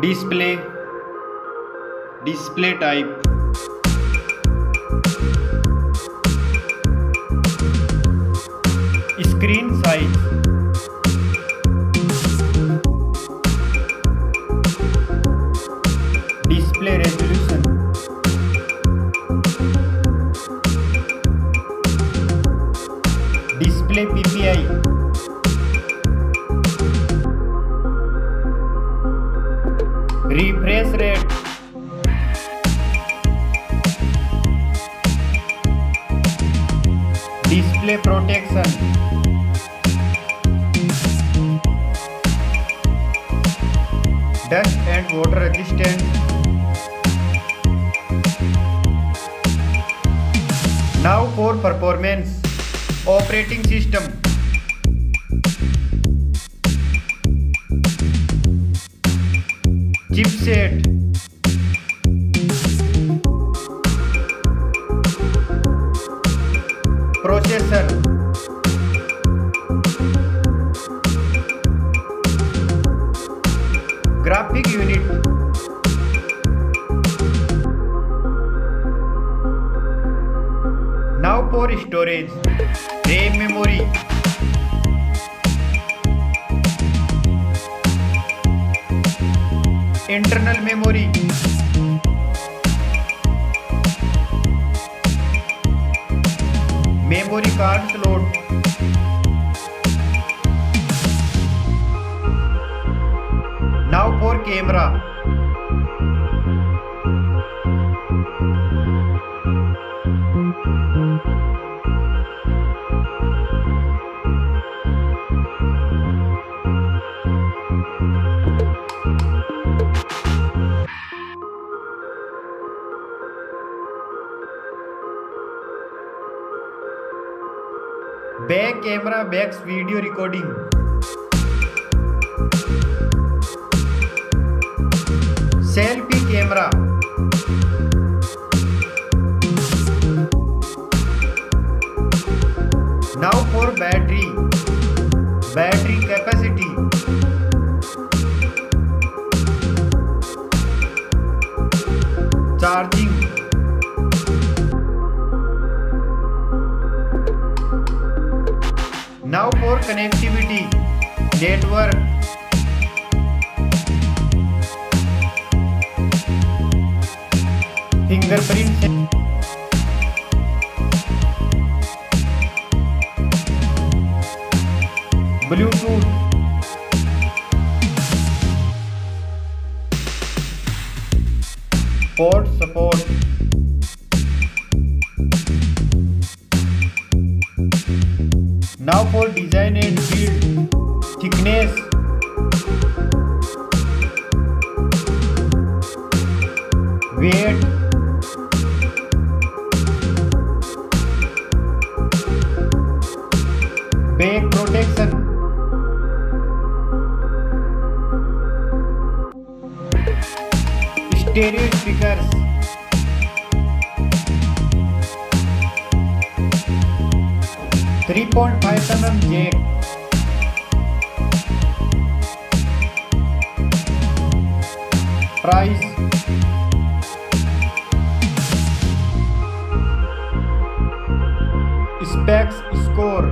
display, display type, screen size, display resolution, display PPI, refresh rate, display protection, dust and water resistant, now for performance. Operating system, chipset, processor, graphic unit, now for storage. RAM memory, internal memory, memory card slot, now for camera. Back camera backs video recording. Selfie camera. Now for battery. Battery capacity. Charging. Now for connectivity, network, fingerprint, Bluetooth, port support, now for design and build, thickness, weight, back protection, stereo speakers, 3.5mm jack, price, specs, score.